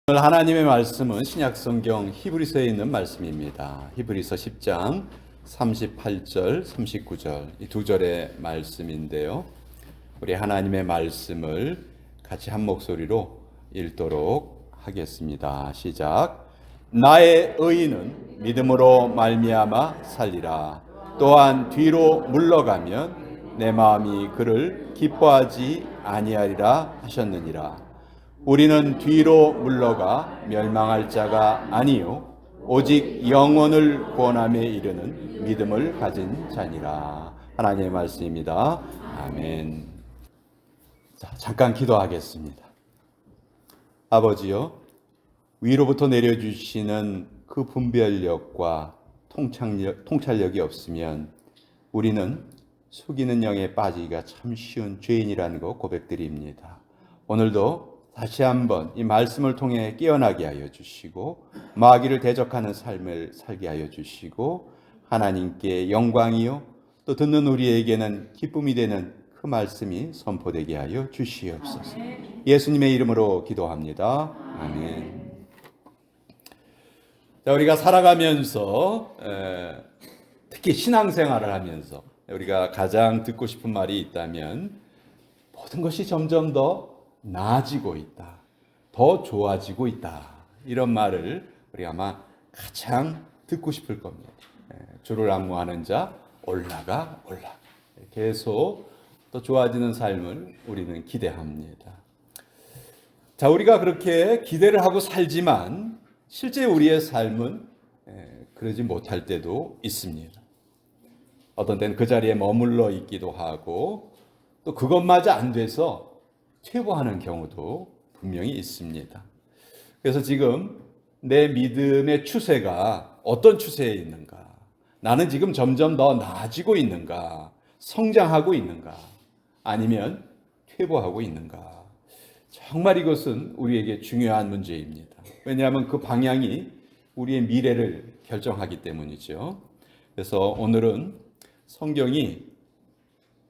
오늘 하나님의 말씀은 신약성경 히브리서에 있는 말씀입니다. 히브리서 10장 38절, 39절 이 두 절의 말씀인데요. 우리 하나님의 말씀을 같이 한 목소리로 읽도록 하겠습니다. 시작. 나의 의인은 믿음으로 말미암아 살리라. 또한 뒤로 물러가면 내 마음이 그를 기뻐하지 아니하리라 하셨느니라. 우리는 뒤로 물러가 멸망할 자가 아니요 오직 영혼을 구원함에 이르는 믿음을 가진 자니라. 하나님의 말씀입니다. 아멘. 자, 잠깐 기도하겠습니다. 아버지요, 위로부터 내려주시는 그 분별력과 통찰력이 없으면 우리는 속이는 영에 빠지기가 참 쉬운 죄인이라는 거 고백드립니다. 오늘도 다시 한번 이 말씀을 통해 깨어나게 하여 주시고 마귀를 대적하는 삶을 살게 하여 주시고 하나님께 영광이요 또 듣는 우리에게는 기쁨이 되는 그 말씀이 선포되게 하여 주시옵소서. 예수님의 이름으로 기도합니다. 아멘. 자, 우리가 살아가면서 특히 신앙생활을 하면서 우리가 가장 듣고 싶은 말이 있다면 모든 것이 점점 더 나아지고 있다. 더 좋아지고 있다. 이런 말을 우리가 아마 가장 듣고 싶을 겁니다. 주를 앙무하는 자 올라가. 계속 더 좋아지는 삶을 우리는 기대합니다. 자, 우리가 그렇게 기대를 하고 살지만 실제 우리의 삶은 그러지 못할 때도 있습니다. 어떤 때는 그 자리에 머물러 있기도 하고 또 그것마저 안 돼서 퇴보하는 경우도 분명히 있습니다. 그래서 지금 내 믿음의 추세가 어떤 추세에 있는가? 나는 지금 점점 더 나아지고 있는가? 성장하고 있는가? 아니면 퇴보하고 있는가? 정말 이것은 우리에게 중요한 문제입니다. 왜냐하면 그 방향이 우리의 미래를 결정하기 때문이죠. 그래서 오늘은 성경이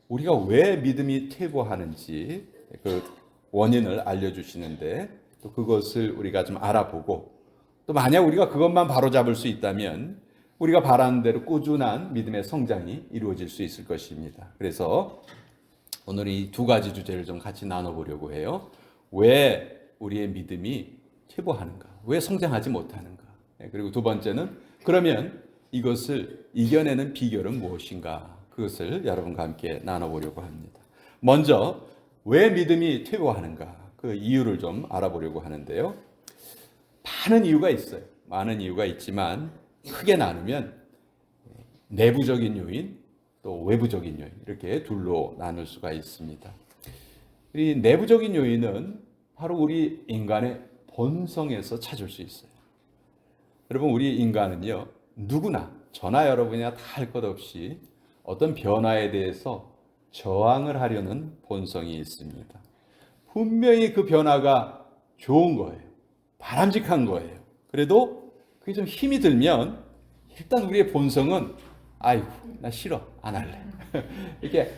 우리가 왜 믿음이 퇴보하는지 그 원인을 알려주시는데 또 그것을 우리가 좀 알아보고 또 만약 우리가 그것만 바로잡을 수 있다면 우리가 바라는 대로 꾸준한 믿음의 성장이 이루어질 수 있을 것입니다. 그래서 오늘 이 두 가지 주제를 좀 같이 나눠보려고 해요. 왜 우리의 믿음이 퇴보하는가? 왜 성장하지 못하는가? 그리고 두 번째는 그러면 이것을 이겨내는 비결은 무엇인가? 그것을 여러분과 함께 나눠보려고 합니다. 먼저 왜 믿음이 퇴보하는가? 그 이유를 좀 알아보려고 하는데요. 많은 이유가 있어요. 많은 이유가 있지만 크게 나누면 내부적인 요인 또 외부적인 요인 이렇게 둘로 나눌 수가 있습니다. 이 내부적인 요인은 바로 우리 인간의 본성에서 찾을 수 있어요. 여러분, 우리 인간은요, 누구나 저나 여러분이나 다 할 것 없이 어떤 변화에 대해서 저항을 하려는 본성이 있습니다. 분명히 그 변화가 좋은 거예요. 바람직한 거예요. 그래도 그게 좀 힘이 들면 일단 우리의 본성은 아이고 나 싫어 안 할래 이렇게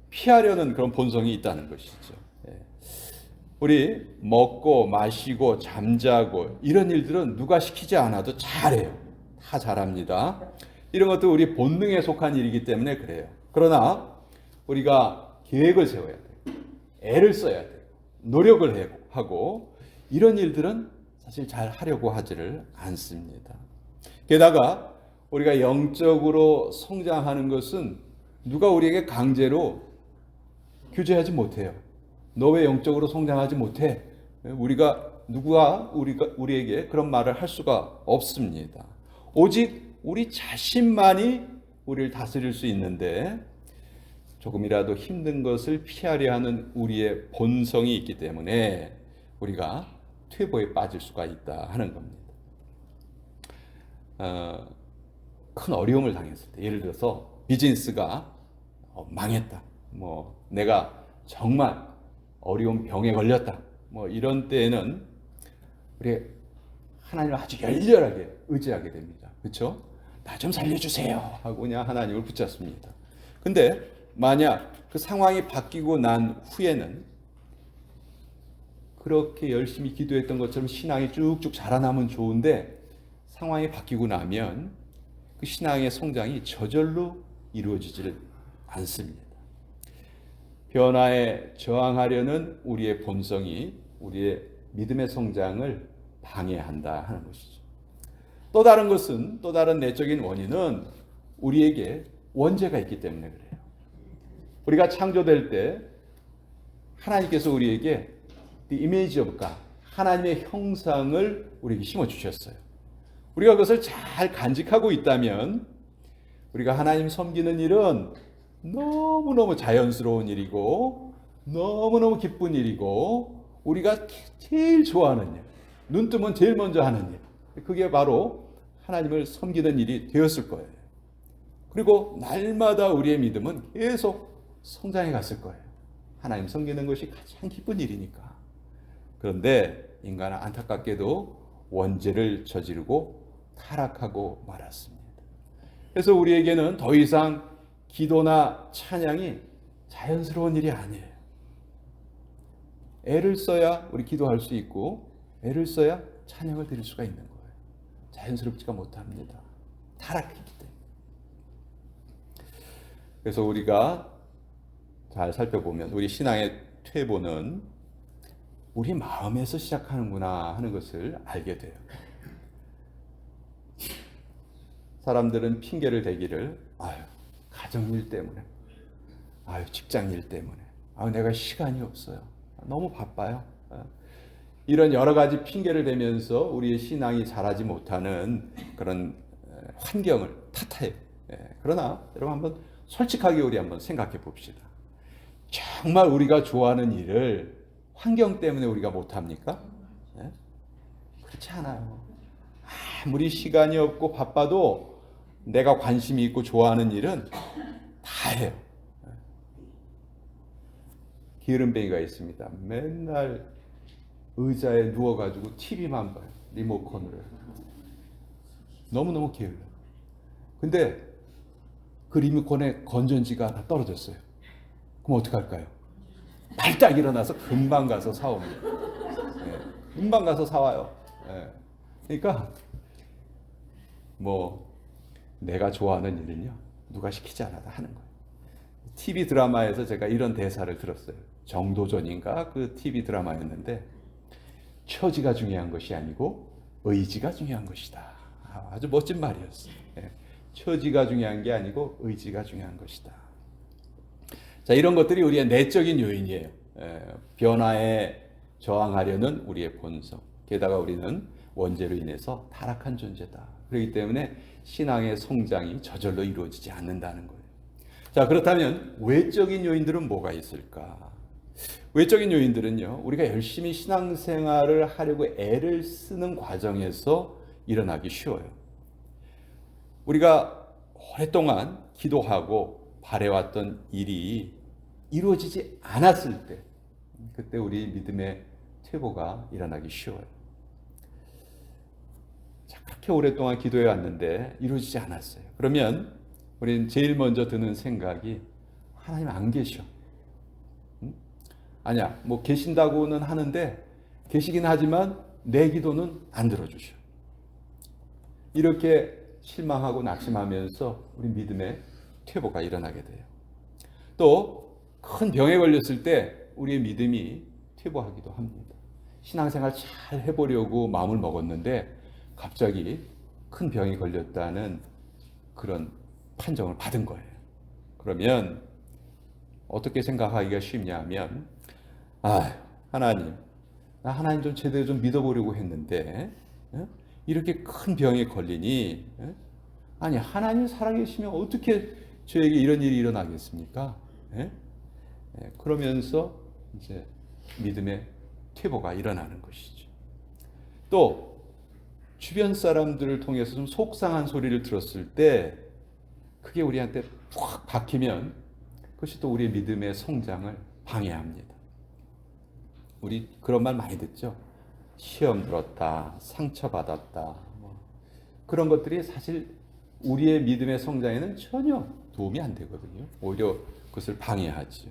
피하려는 그런 본성이 있다는 것이죠. 우리 먹고 마시고 잠자고 이런 일들은 누가 시키지 않아도 잘해요. 다 잘합니다. 이런 것도 우리 본능에 속한 일이기 때문에 그래요. 그러나 우리가 계획을 세워야 돼요. 애를 써야 돼요. 노력을 하고 이런 일들은 사실 잘 하려고 하지를 않습니다. 게다가 우리가 영적으로 성장하는 것은 누가 우리에게 강제로 규제하지 못해요. 너 왜 영적으로 성장하지 못해? 누가 우리에게 그런 말을 할 수가 없습니다. 오직 우리 자신만이 우리를 다스릴 수 있는데 조금이라도 힘든 것을 피하려 하는 우리의 본성이 있기 때문에 우리가 퇴보에 빠질 수가 있다 하는 겁니다. 큰 어려움을 당했을 때, 예를 들어서 비즈니스가 망했다, 내가 정말 어려운 병에 걸렸다, 이런 때에는 우리 하나님을 아주 열렬하게 의지하게 됩니다. 그렇죠? 나 좀 살려주세요 하고 그냥 하나님을 붙잡습니다. 근데 만약 그 상황이 바뀌고 난 후에는 그렇게 열심히 기도했던 것처럼 신앙이 쭉쭉 자라나면 좋은데 상황이 바뀌고 나면 그 신앙의 성장이 저절로 이루어지지를 않습니다. 변화에 저항하려는 우리의 본성이 우리의 믿음의 성장을 방해한다 하는 것이죠. 또 다른 것은, 또 다른 내적인 원인은 우리에게 원죄가 있기 때문에 그래요. 우리가 창조될 때 하나님께서 우리에게 the image of God, 하나님의 형상을 우리에게 심어주셨어요. 우리가 그것을 잘 간직하고 있다면 우리가 하나님 섬기는 일은 너무너무 자연스러운 일이고 너무너무 기쁜 일이고 우리가 제일 좋아하는 일, 눈 뜨면 제일 먼저 하는 일, 그게 바로 하나님을 섬기는 일이 되었을 거예요. 그리고 날마다 우리의 믿음은 계속 성장해 갔을 거예요. 하나님 섬기는 것이 가장 기쁜 일이니까. 그런데 인간은 안타깝게도 원죄를 저지르고 타락하고 말았습니다. 그래서 우리에게는 더 이상 기도나 찬양이 자연스러운 일이 아니에요. 애를 써야 우리 기도할 수 있고 애를 써야 찬양을 드릴 수가 있는 거예요. 자연스럽지가 못합니다. 타락했기 때문에. 그래서 우리가 잘 살펴보면 우리 신앙의 퇴보는 우리 마음에서 시작하는구나 하는 것을 알게 돼요. 사람들은 핑계를 대기를 가정일 때문에, 직장일 때문에, 내가 시간이 없어요. 너무 바빠요. 이런 여러 가지 핑계를 대면서 우리의 신앙이 자라지 못하는 그런 환경을 탓해요. 그러나 여러분 한번 솔직하게 우리 한번 생각해 봅시다. 정말 우리가 좋아하는 일을 환경 때문에 우리가 못합니까? 그렇지 않아요. 아무리 시간이 없고 바빠도 내가 관심이 있고 좋아하는 일은 다 해요. 게으름뱅이가 있습니다. 맨날 의자에 누워가지고 TV만 봐요. 리모컨으로. 너무너무 게을러요. 근데 그 리모컨에 건전지가 하나 떨어졌어요. 그럼 어떡할까요? 발딱 일어나서 금방 가서 사옵니다. 금방 가서 사와요. 그러니까 내가 좋아하는 일은요 누가 시키지 않아도 하는 거예요. TV 드라마에서 제가 이런 대사를 들었어요. 정도전인가 그 TV 드라마였는데 처지가 중요한 것이 아니고 의지가 중요한 것이다. 아주 멋진 말이었어요. 처지가 중요한 게 아니고 의지가 중요한 것이다. 자, 이런 것들이 우리의 내적인 요인이에요. 변화에 저항하려는 우리의 본성. 게다가 우리는 원죄로 인해서 타락한 존재다. 그렇기 때문에 신앙의 성장이 저절로 이루어지지 않는다는 거예요. 자, 그렇다면 외적인 요인들은 뭐가 있을까? 외적인 요인들은요, 우리가 열심히 신앙생활을 하려고 애를 쓰는 과정에서 일어나기 쉬워요. 우리가 오랫동안 기도하고 바래왔던 일이 이루어지지 않았을 때, 그때 우리 믿음의 퇴보가 일어나기 쉬워요. 자, 그렇게 오랫동안 기도해 왔는데 이루어지지 않았어요. 그러면 우리는 제일 먼저 드는 생각이 하나님 안 계셔. 아니야, 계신다고는 하는데 계시긴 하지만 내 기도는 안 들어주셔. 이렇게 실망하고 낙심하면서 우리 믿음의 퇴보가 일어나게 돼요. 또 큰 병에 걸렸을 때 우리의 믿음이 퇴보하기도 합니다. 신앙생활 잘 해보려고 마음을 먹었는데 갑자기 큰 병이 걸렸다는 그런 판정을 받은 거예요. 그러면 어떻게 생각하기가 쉽냐면 하나님, 나 하나님 좀 제대로 좀 믿어보려고 했는데 이렇게 큰 병에 걸리니 아니 하나님 살아계시면 어떻게 저에게 이런 일이 일어나겠습니까? 그러면서 이제 믿음의 퇴보가 일어나는 것이죠. 또 주변 사람들을 통해서 좀 속상한 소리를 들었을 때 그게 우리한테 푹 박히면 그것이 또 우리의 믿음의 성장을 방해합니다. 우리 그런 말 많이 듣죠. 시험 들었다, 상처받았다. 그런 것들이 사실 우리의 믿음의 성장에는 전혀 도움이 안 되거든요. 오히려 그것을 방해하죠.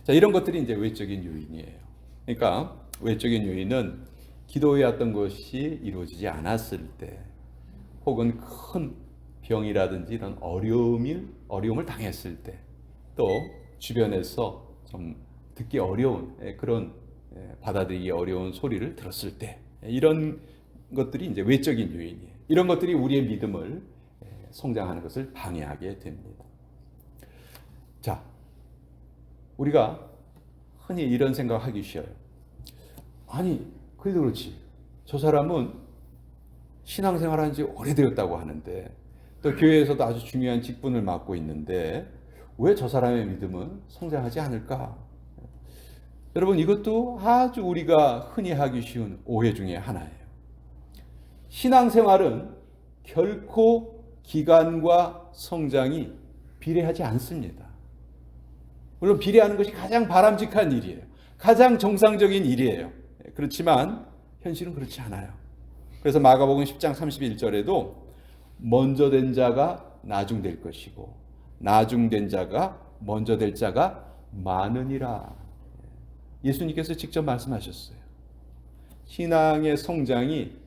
자, 이런 것들이 이제 외적인 요인이에요. 그러니까 외적인 요인은 기도해왔던 것이 이루어지지 않았을 때, 혹은 큰 병이라든지 이런 어려움을 당했을 때, 또 주변에서 좀 듣기 어려운 그런 받아들이기 어려운 소리를 들었을 때, 이런 것들이 이제 외적인 요인이에요. 이런 것들이 우리의 믿음을 성장하는 것을 방해하게 됩니다. 자, 우리가 흔히 이런 생각하기 쉬워요. 아니, 그래도 그렇지. 저 사람은 신앙생활한 지 오래되었다고 하는데, 또 교회에서도 아주 중요한 직분을 맡고 있는데 왜 저 사람의 믿음은 성장하지 않을까? 여러분, 이것도 아주 우리가 흔히 하기 쉬운 오해 중에 하나예요. 신앙생활은 결코 기간과 성장이 비례하지 않습니다. 물론 비례하는 것이 가장 바람직한 일이에요. 가장 정상적인 일이에요. 그렇지만 현실은 그렇지 않아요. 그래서 마가복음 10장 31절에도 먼저 된 자가 나중될 것이고 나중된 자가 먼저 될 자가 많으니라. 예수님께서 직접 말씀하셨어요. 신앙의 성장이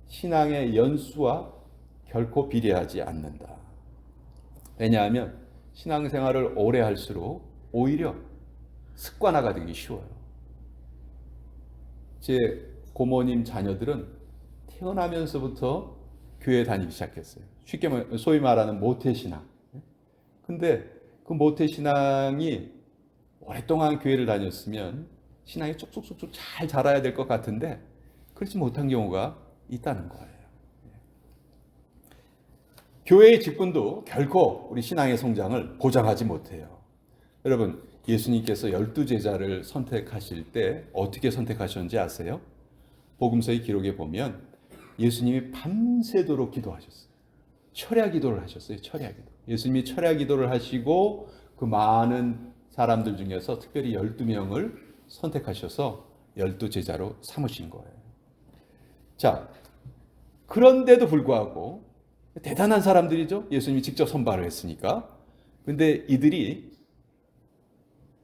신앙의 연수와 결코 비례하지 않는다. 왜냐하면 신앙생활을 오래 할수록 오히려 습관화가 되기 쉬워요. 제 고모님 자녀들은 태어나면서부터 교회 다니기 시작했어요. 쉽게 소위 말하는 모태신앙. 근데 그 모태신앙이 오랫동안 교회를 다녔으면 신앙이 쏙쏙쏙쏙 잘 자라야 될 것 같은데 그렇지 못한 경우가 있다는 거예요. 교회의 직분도 결코 우리 신앙의 성장을 보장하지 못해요. 여러분, 예수님께서 12제자를 선택하실 때 어떻게 선택하셨는지 아세요? 복음서의 기록에 보면 예수님이 밤새도록 기도하셨어요. 철야 기도를 하셨어요. 철야 기도. 예수님이 철야 기도를 하시고 그 많은 사람들 중에서 특별히 12명을 선택하셔서 12제자로 삼으신 거예요. 자, 그런데도 불구하고 대단한 사람들이죠. 예수님이 직접 선발을 했으니까. 근데 이들이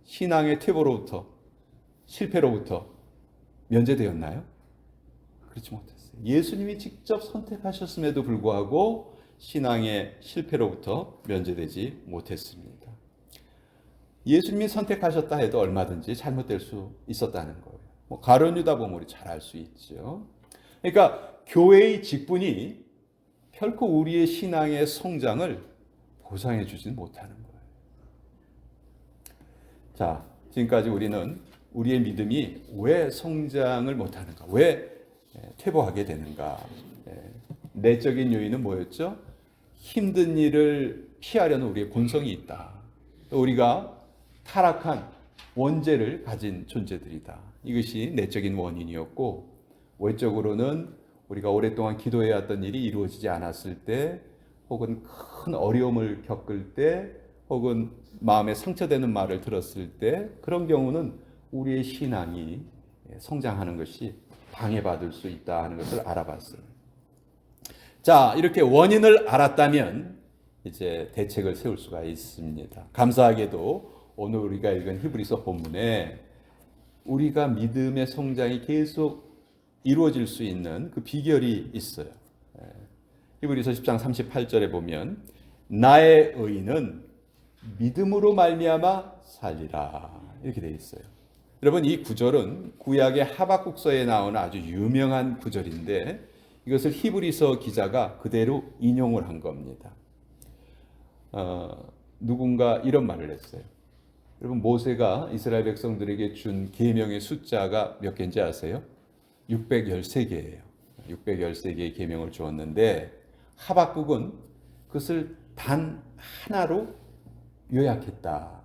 신앙의 퇴보로부터, 실패로부터 면제되었나요? 그렇지 못했어요. 예수님이 직접 선택하셨음에도 불구하고 신앙의 실패로부터 면제되지 못했습니다. 예수님이 선택하셨다 해도 얼마든지 잘못될 수 있었다는 거예요. 가룟 유다 보면 우리 잘 알 수 있죠. 그러니까 교회의 직분이 결코 우리의 신앙의 성장을 보상해 주지는 못하는 거예요. 자, 지금까지 우리는 우리의 믿음이 왜 성장을 못하는가, 왜 퇴보하게 되는가. 내적인 요인은 뭐였죠? 힘든 일을 피하려는 우리의 본성이 있다. 또 우리가 타락한 원죄를 가진 존재들이다. 이것이 내적인 원인이었고, 외적으로는 우리가 오랫동안 기도해왔던 일이 이루어지지 않았을 때, 혹은 큰 어려움을 겪을 때, 혹은 마음에 상처되는 말을 들었을 때, 그런 경우는 우리의 신앙이 성장하는 것이 방해받을 수 있다 하는 것을 알아봤어요. 자, 이렇게 원인을 알았다면 이제 대책을 세울 수가 있습니다. 감사하게도 오늘 우리가 읽은 히브리서 본문에 우리가 믿음의 성장이 계속 이루어질 수 있는 그 비결이 있어요. 히브리서 10장 38절에 보면 나의 의인은 믿음으로 말미암아 살리라, 이렇게 되어 있어요. 여러분, 이 구절은 구약의 하박국서에 나오는 아주 유명한 구절인데 이것을 히브리서 기자가 그대로 인용을 한 겁니다. 누군가 이런 말을 했어요. 여러분, 모세가 이스라엘 백성들에게 준 계명의 숫자가 몇 개인지 아세요? 613개예요. 613개의 계명을 주었는데 하박국은 그것을 단 하나로 요약했다.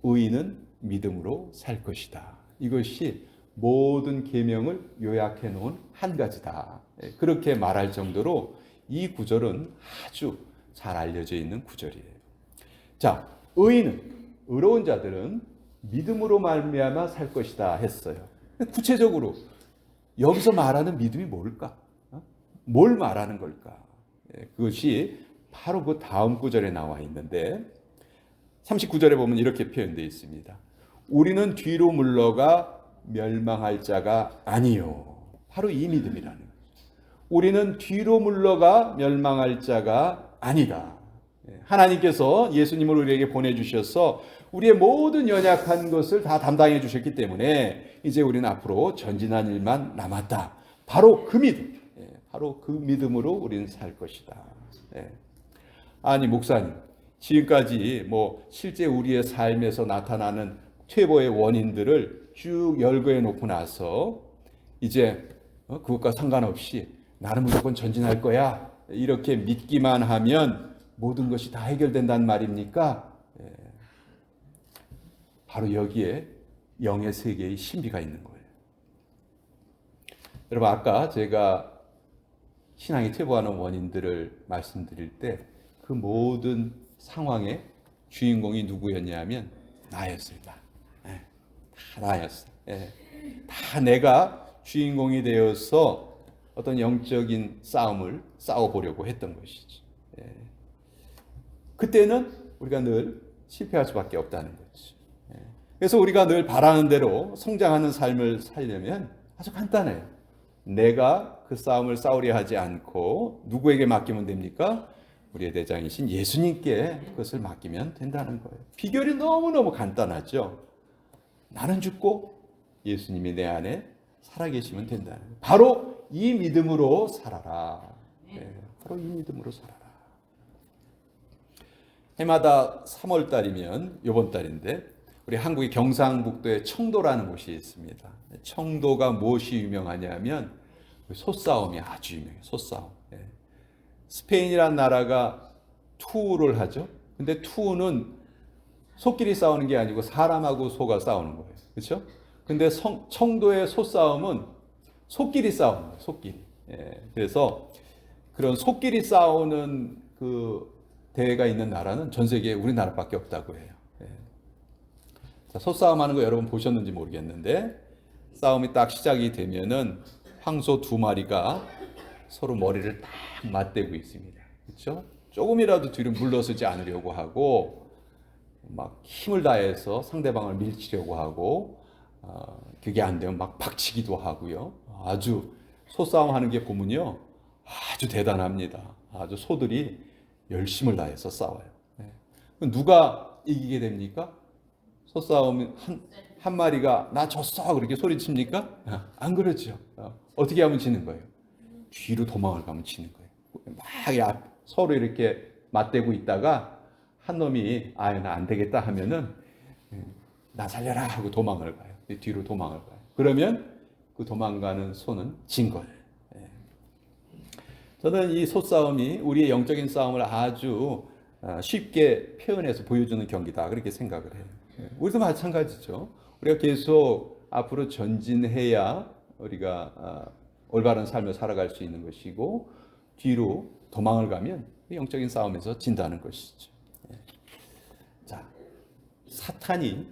의인은 믿음으로 살 것이다. 이것이 모든 계명을 요약해 놓은 한 가지다. 그렇게 말할 정도로 이 구절은 아주 잘 알려져 있는 구절이에요. 자, 의로운 자들은 믿음으로 말미암아 살 것이다 했어요. 구체적으로 여기서 말하는 믿음이 뭘까? 뭘 말하는 걸까? 그것이 바로 그 다음 구절에 나와 있는데 39절에 보면 이렇게 표현되어 있습니다. 우리는 뒤로 물러가 멸망할 자가 아니요. 바로 이 믿음이라는 거예요. 우리는 뒤로 물러가 멸망할 자가 아니다. 하나님께서 예수님을 우리에게 보내주셔서 우리의 모든 연약한 것을 다 담당해 주셨기 때문에 이제 우리는 앞으로 전진한 일만 남았다. 바로 그 믿음, 바로 그 믿음으로 우리는 살 것이다. 아니 목사님, 지금까지 실제 우리의 삶에서 나타나는 퇴보의 원인들을 쭉 열거해 놓고 나서 이제 그것과 상관없이 나는 무조건 전진할 거야 이렇게 믿기만 하면 모든 것이 다 해결된다는 말입니까? 바로 여기에 영의 세계의 신비가 있는 거예요. 여러분, 아까 제가 신앙이 퇴보하는 원인들을 말씀드릴 때 그 모든 상황의 주인공이 누구였냐면 나였어요. 다 나였어요. 다 내가 주인공이 되어서 어떤 영적인 싸움을 싸워보려고 했던 것이죠. 그때는 우리가 늘 실패할 수밖에 없다는 거죠. 그래서 우리가 늘 바라는 대로 성장하는 삶을 살려면 아주 간단해요. 내가 그 싸움을 싸우려 하지 않고 누구에게 맡기면 됩니까? 우리의 대장이신 예수님께 그것을 맡기면 된다는 거예요. 비결이 너무너무 간단하죠. 나는 죽고 예수님이 내 안에 살아계시면 된다는 거예요. 바로 이 믿음으로 살아라. 바로 이 믿음으로 살아라. 해마다 3월 달이면 이번 달인데 우리 한국의 경상북도에 청도라는 곳이 있습니다. 청도가 무엇이 유명하냐면 소싸움이 아주 유명해요. 소싸움. 스페인이라는 나라가 투우를 하죠. 근데 투우는 소끼리 싸우는 게 아니고 사람하고 소가 싸우는 거예요. 그렇죠? 근데 청도의 소싸움은 소끼리 싸우는 거예요. 소끼리. 그래서 그런 소끼리 싸우는 그 대회가 있는 나라는 전 세계에 우리나라밖에 없다고 해요. 소싸움 하는 거 여러분 보셨는지 모르겠는데 싸움이 딱 시작이 되면은 황소 2마리가 서로 머리를 딱 맞대고 있습니다. 그렇죠? 조금이라도 뒤로 물러서지 않으려고 하고 막 힘을 다해서 상대방을 밀치려고 하고 그게 안 되면 막 박치기도 하고요. 아주 소싸움 하는 게 보면요. 아주 대단합니다. 아주 소들이 열심을 다해서 싸워요. 누가 이기게 됩니까? 소싸움 한 마리가 나 졌어 그렇게 소리칩니까? 안 그렇죠. 어떻게 하면 지는 거예요? 뒤로 도망을 가면 지는 거예요. 막 서로 이렇게 맞대고 있다가 한 놈이 나 안 되겠다 하면은 나 살려라 하고 도망을 가요. 뒤로 도망을 가요. 그러면 그 도망가는 소는 진 거예요. 저는 이 소싸움이 우리의 영적인 싸움을 아주 쉽게 표현해서 보여주는 경기다 그렇게 생각을 해요. 우리도 마찬가지죠. 우리가 계속 앞으로 전진해야 우리가 올바른 삶을 살아갈 수 있는 것이고 뒤로 도망을 가면 영적인 싸움에서 진다는 것이죠. 자, 사탄이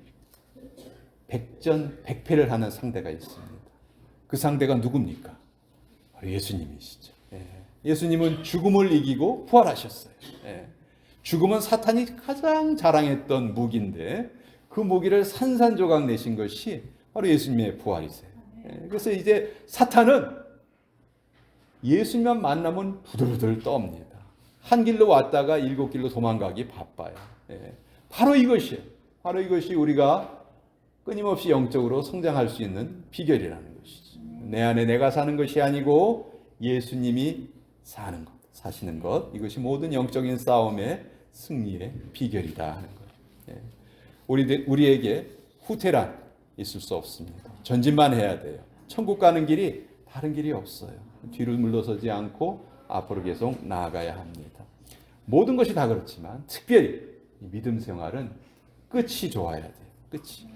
백전백패를 하는 상대가 있습니다. 그 상대가 누굽니까? 바로 예수님이시죠. 예수님은 죽음을 이기고 부활하셨어요. 죽음은 사탄이 가장 자랑했던 무기인데 그 무기를 산산조각 내신 것이 바로 예수님의 부활이세요. 그래서 이제 사탄은 예수님만 만나면 부들부들 떱니다. 한 길로 왔다가 7길로 도망가기 바빠요. 바로 이것이에요. 바로 이것이 우리가 끊임없이 영적으로 성장할 수 있는 비결이라는 것이죠. 내 안에 내가 사는 것이 아니고 예수님이 사는 것, 사시는 것, 이것이 모든 영적인 싸움의 승리의 비결이다 하는 거예요. 우리에게 후퇴란 있을 수 없습니다. 전진만 해야 돼요. 천국 가는 길이 다른 길이 없어요. 뒤로 물러서지 않고 앞으로 계속 나아가야 합니다. 모든 것이 다 그렇지만 특별히 믿음 생활은 끝이 좋아야 돼요. 끝이.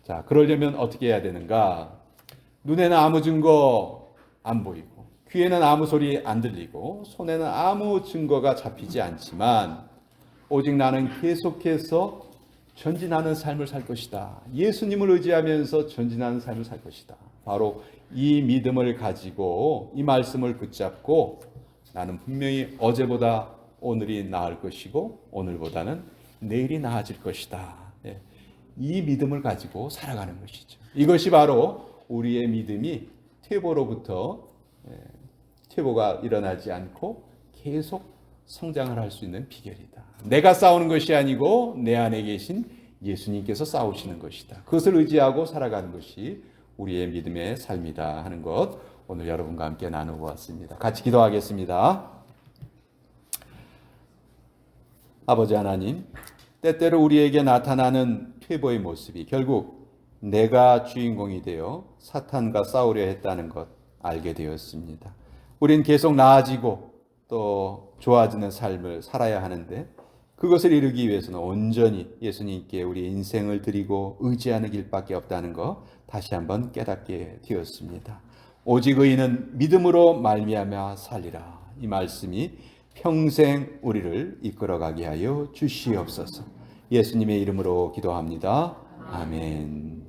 자, 그러려면 어떻게 해야 되는가? 눈에는 아무 증거 안 보이고 귀에는 아무 소리 안 들리고 손에는 아무 증거가 잡히지 않지만 오직 나는 계속해서 전진하는 삶을 살 것이다. 예수님을 의지하면서 전진하는 삶을 살 것이다. 바로 이 믿음을 가지고 이 말씀을 붙잡고 나는 분명히 어제보다 오늘이 나을 것이고 오늘보다는 내일이 나아질 것이다. 이 믿음을 가지고 살아가는 것이죠. 이것이 바로 우리의 믿음이 퇴보가 일어나지 않고 계속 성장을 할 수 있는 비결이다. 내가 싸우는 것이 아니고 내 안에 계신 예수님께서 싸우시는 것이다. 그것을 의지하고 살아가는 것이 우리의 믿음의 삶이다 하는 것, 오늘 여러분과 함께 나누어보았습니다. 같이 기도하겠습니다. 아버지 하나님, 때때로 우리에게 나타나는 퇴보의 모습이 결국 내가 주인공이 되어 사탄과 싸우려 했다는 것 알게 되었습니다. 우린 계속 나아지고 또 좋아지는 삶을 살아야 하는데, 그것을 이루기 위해서는 온전히 예수님께 우리 인생을 드리고 의지하는 길밖에 없다는 것 다시 한번 깨닫게 되었습니다. 오직 의인은 믿음으로 말미암아 살리라. 이 말씀이 평생 우리를 이끌어가게 하여 주시옵소서. 예수님의 이름으로 기도합니다. 아멘.